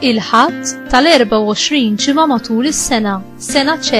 Il-ħadd tal-24 ġimgħa matul is-sena, sena ċe.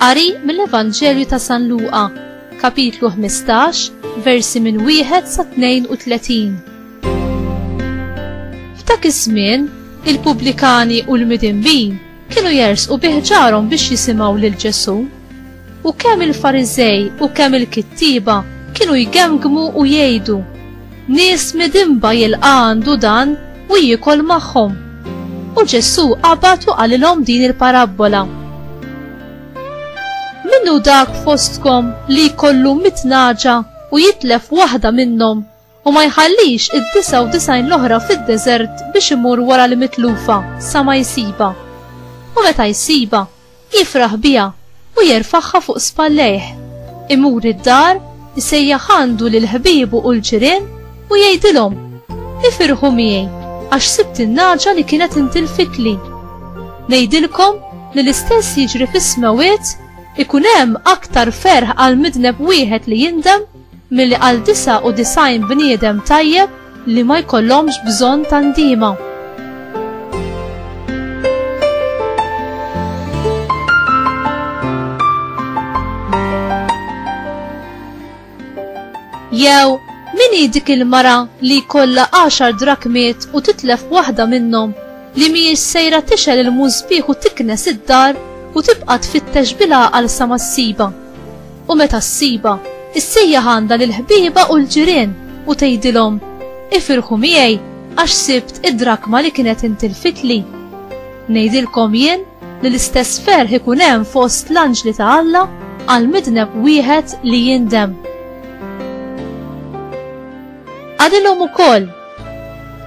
Qari mill-Evanġelju ta' San Luqa, kapitlu 15, versi minn 1 sa 32. F'dak iż-żmien, il-pubblikani u l-midinbin kienu jersqu biħġarhom biex jisimgħu lil Ġesu. U kemm il-Fariżej u kemm il-kittiba kienu jgemgmu u jgħidu: nies midinba jilqa' għandu dan u jiekol magħhom. U Ġesu qabad u qalilhom din il-parabbola: minnu dak fostkom li jkollu 100 naġa u jitlef waħda minnhom u ma jħallix id-99 l-oħra fid-deżert biex imur wara l-mitlufa sa ma jsiba. U meta jsiba, jifraħ biha u jerfaħħa fuq spallejh. Imur id-dar, isejjaħ għandu lil ħbiebu u l-ġirien u jgħidilhom: ifirħu miegħi għax sibt in-naġa li kienet intilfitli. Ngħidilkom li l-istess jiġri fis-smawiet ikun hemm aktar ferħ għal midneb wieħed li jindem milli għal 99 bniedem tajjeb li ma jkollhomx bżonn ta' ndiema. Jew min hi dik il-mara li jkollha 10 drakmiet u titlef waħda minnhom li mhijiex sejra tixel il-mużbieħ u tiknes id-dar u tibqa' tfittex bil-għaqal sa ma ssiba. U meta ssiba, issejjaħ għandha lil ħbieba u l-ġirien u tgħidilhom: ifirħu miegħi għax sibt id-drakma li kienet intilfitli. Ngħidilkom jien li l-istess ferħ ikun hemm fost l-anġli ta' Alla għal midneb wieħed li jindem. Għadilhom ukoll: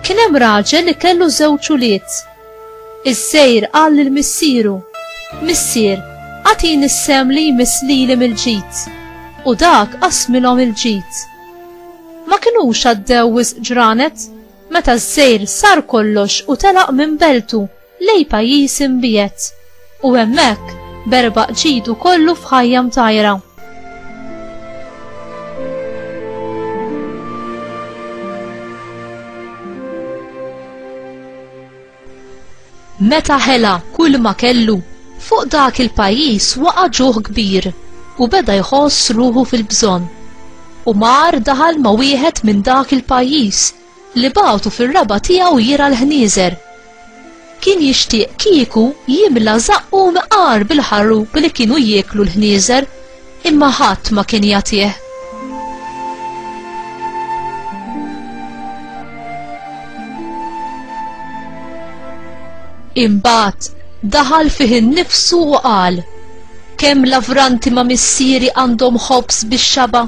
kien hemm raġel li kellu 2 ulied. Iż-żgħir qal lil missieru: missier, għatini s-sem li jmiss lili mill-ġid. U dak qasmilhom il-ġid. Ma kinux għaddew wisq ġranet meta ż-żgħir sar kollox u telaq minn beltu lej pajjiż imbiet u hemmhekk berbaq ġidu kollu f'ħajjam tajra. Meta ħela kull ma kellu, fuq dak il-pajjiż waqa' ġuħ kbir u beda jħoss ruħu fil-bżonn. U mar daħal ma' wieħed minn dak il-pajjiż li bagħtu fir-raba tiegħu jira l-ħnieżer. Kien jixtieq kieku jimla zaqqu meqar bil-ħarrub li kienu jieklu l-ħnieżer, imma ħadd ma kien jagħtih. Imbagħad daħal fih innifsu u qal: kemm lavranti ma' missieri għandhom ħobs bix-xaba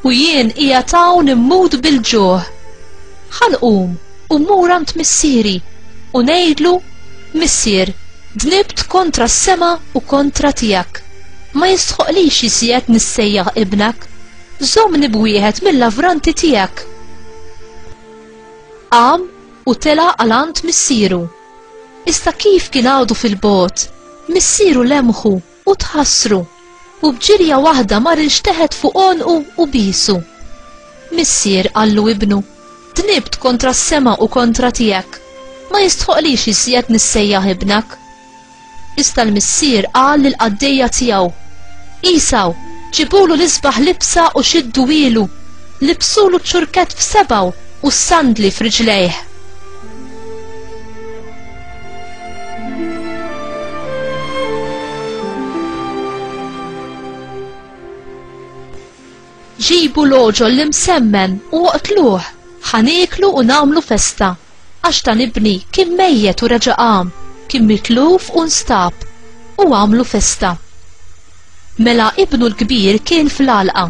u jien qiegħed hawn immut bil-ġuħ. Ħanqum u mmur għand missieri u ngħidlu: missier, dnibt kontra s-sema u kontra tiegħek. Ma jistħoqlix jisiet nissejjaħ ibnek, żommni b'wieħed mill-lavranti tiegħek. Qam u tela' għal għand missieru. Issa kif kien għadu fil-bot, missieru lemħu u tħassru u bġirja waħda mar inxteħed fuq onqu u bisu. Missier qallu ibnu: dnibt kontra s-sema u kontra tiegħek, ma jistħoqlix jisiet nissejjaħ ibnek. Issa l-missier qal lill-qaddejja tiegħu: isaw, ġibulu l-isbaħ libsa u xiddu ilu, libsulu ċurket f'sebaw u s-sandli f'riġlejh. ġibu l-oġol li msemmen u waqtluh, ħanieklu u namlu festa, għax ta' nibni kien mejjet u reġa' qam, kien mitluf u nstab, u għamlu festa. Mela ibnu l-kbir kien fl-għalqa.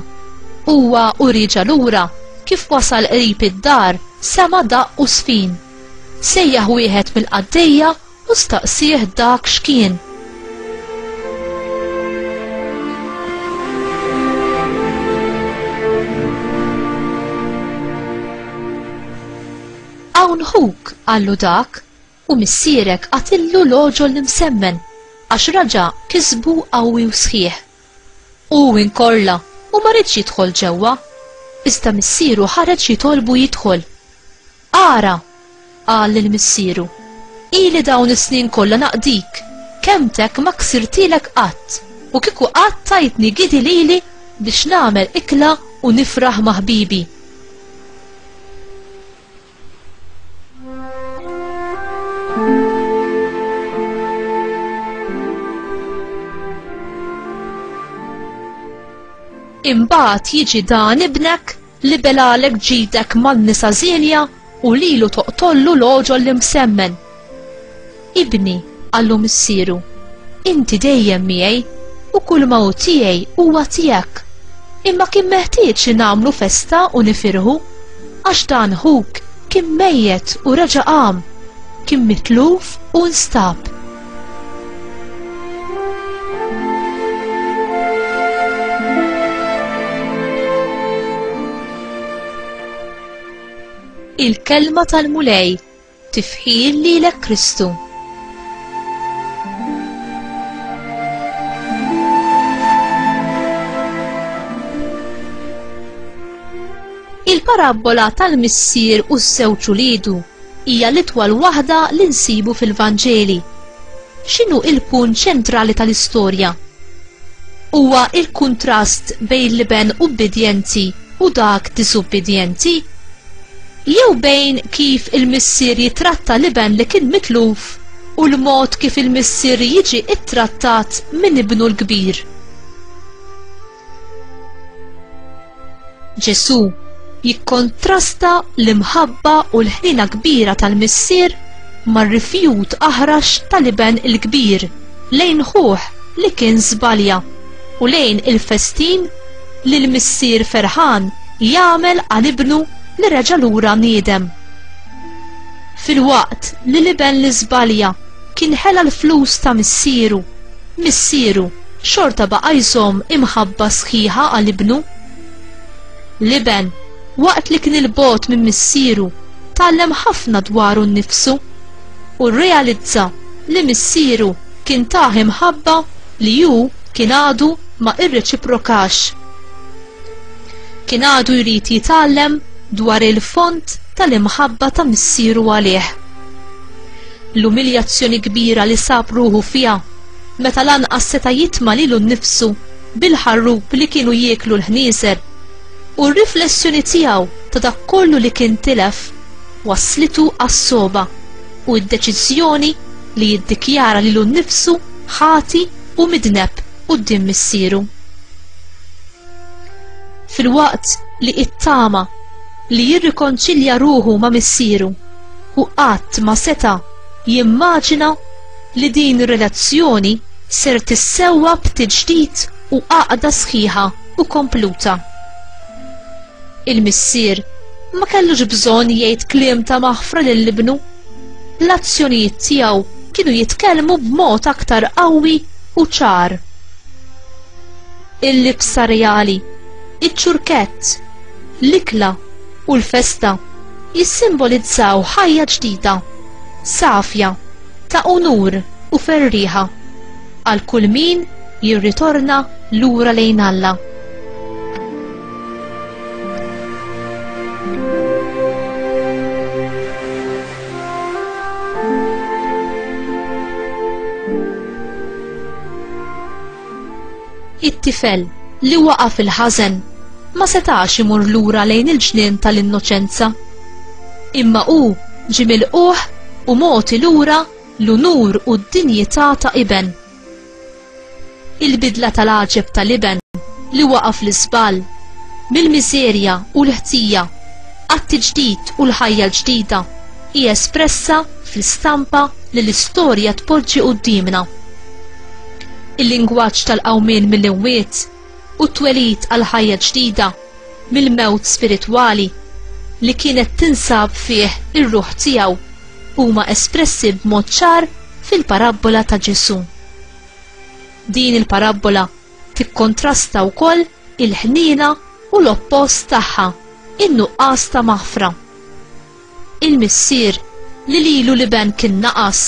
Huwa u riġa lura, kif wasal qrib id-dar, sema daqq u sfin. Sejjaħ wieħed mill-qaddejja u staqsih dak x'kien. Hawn ħuk, għallu dak, u missierek għatillu l-oġol li msemmen, għax raġa kisbu qawwi u sħiħ. U inkolla u ma rridx jidħol ġewwa, iżda missieru ħareġ jitolbu jidħol. Ara, qal lill-missieru, ili dawn is-snin kollha naqdik, kemmtek ma ksirtilek qatt, u kieku qatt tajtni gidi lili biex nagħmel ikla u nifraħ ma' ħbibi. Imbagħad jiġi dan ibnek li belalek ġidek man-nisa żienja u lilu toqtollu l-oġol li msemmen. Ibni, għallu missieru, inti dejjem miegħi u kull mawt tiegħi huwa tiegħek. Imma kien meħtieġ li nagħmlu festa u nifirħu għax dan ħuk kien mejjed u reġa' qam, kien mitluf u nstab. Il-kelma tal-mulej tifħil lilek Kristu. Il-parabola tal-missier u s-sewġ ulidu hija l-itwal waħda li nsibu fil-Vanġeli. X'inhu il-punt ċentrali tal-istorja? Huwa il-kuntrast bejn liben ubbidjenti u dak disobbidjenti? Jew bejn kif il-missier jitratta liben li kien mitluf u l-mod kif il-missier jiġi ittrattat minn ibnu l-kbir. Ġesu jikkontrasta l-imħabba u l-ħnina kbira tal-missier mar-rifjut aħrax tal-liben il-kbir lejn ħuħ li kien żbalja u lejn il-festin li l-missier ferħan jagħmel għal ibnu li reġa' lura niedem. Fil-waqt li liben li żbalja kien ħela l-flus ta' missieru xorta baqa' jżomm imħabba sħiħa għal ibnu. Liben, waqt li kien il-bot minn missieru, tallem ħafna dwaru nnifsu u rrealizza li missieru kien taħ imħabba li ju kien għadu ma irreċiprokax. Kien għadu jrid jitgħallem dwar il-font tal-imħabba ta' missieru għalih. L-umiljazzjoni kbira li sab ruħu fiha meta lanqas seta' jitma' lilu nnifsu bil-ħarrub li kienu jieklu l-ħnieżer u r-riflessjoni tiegħu ta' dak kollu li kien tilef wasslitu għas-soba u d-deċiżjoni li jiddikjara lilu nnifsu ħati u midneb quddiem missieru. Fil-waqt li ittama li jirrikonċilja ruħu ma' missieru u qatt ma seta' jimmaġina li din ir-relazzjoni ser tissewwa b'tiġdid u għaqda sħiħa u kompluta. Il-missier ma kellux bżonn jgħid kliem ta' maħfra lill-ibnu. L-azzjonijiet tiegħu kienu jitkellmu b'mod aktar qawwi u ċar. Il-libsa reali, iċ-ċurkett, l-ikla u l-festa jissimbolizzaw ħajja ġdida, safja, ta' unur u ferriħa għal kull min jirritorna lura lejn Alla. It-tifel li waqa' fil-ħażen ma setax imur lura lejn il-ġnien tal-innoċenza. Imma hu ġie milquh u moti lura l-unur u d-dinjità ta' iben. Il-bidla tal-għaġeb tal-iben li waqa' fl-iżbal mill-miżerja u l-ħtija għat-tiġdid u l-ħajja l-ġdida hija espressa fl-istampa li l-istorja tpoġġi qudiemna. Il-lingwaġġ tal-qawmien mill-imwiet u t-twelid għal ħajja ġdida mill-mewt spiritwali li kienet tinsab fih ir-ruħ tiegħu huma espressi b'mod ċar fil-parabola ta' Ġesu. Din il-parabola tikkontrasta wkoll il-ħniena u l-oppost tagħha, in-nuqqas ta' maħfra. Il-missier li lilu liben kien naqas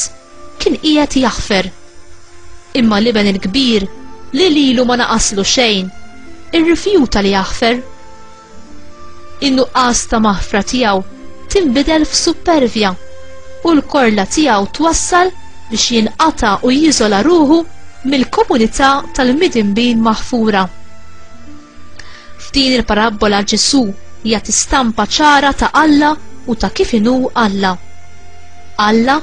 kien qiegħed jaħfer, imma liben il-kbir li lilu ma naqaslu xejn irrifjuta li jaħfer. In-nuqqas ta' maħfra tiegħu tinbidel f'supervja u l-korla tiegħu twassal biex jinqata' u jiżola ruħu mill-komunità tal-midinbin maħfura. F'din il-parabola Ġesu jagħti stampa ċara ta' Alla u ta' kif inhu Alla. Alla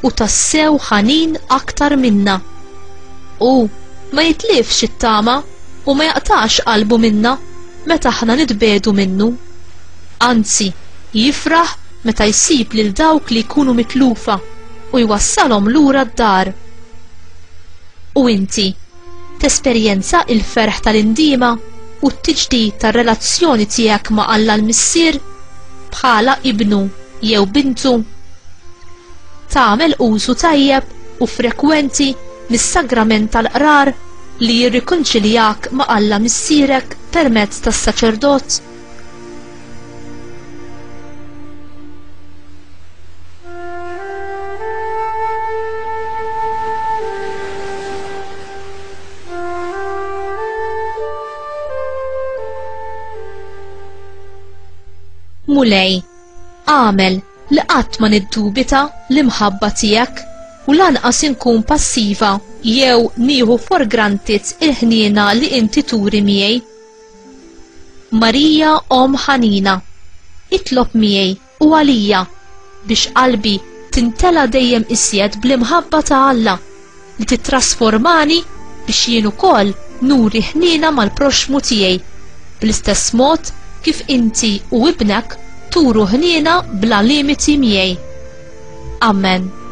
u tassew ħanin aktar minna. U ma jitlifx it-tama u ma jaqtax qalbu minna meta aħna nitbedu minnu. Anzi, jifraħ meta jsib lil dawk li jkunu mitlufa u jwassalhom lura d-dar. U inti tesperjenza il-ferħ tal-indiema u t-tiġdid tar-relazzjoni tiegħek ma' Alla l-Missier bħala ibnu jew bintu. Tagħmel użu tajjeb u frekwenti mis-sagrament tal-qrar li jirrikonċiljak ma' Alla Missierek permezz tas-saċerdot. Mulej, għamel li qatt ma niddubita l-imħabba tiegħek u lanqas inkun passiva jew nieħu for granted il-ħniena li inti turi miegħi. Marija Om ħanina, itlob miegħi u għalija biex qalbi tintela dejjem isjed bl-imħabba ta' Alla li titrasformani biex jien ukoll nuri ħniena mal-proxmu tiegħi bl-istess mod kif inti u ibnek turu ħniena bla limiti miegħi. Amen.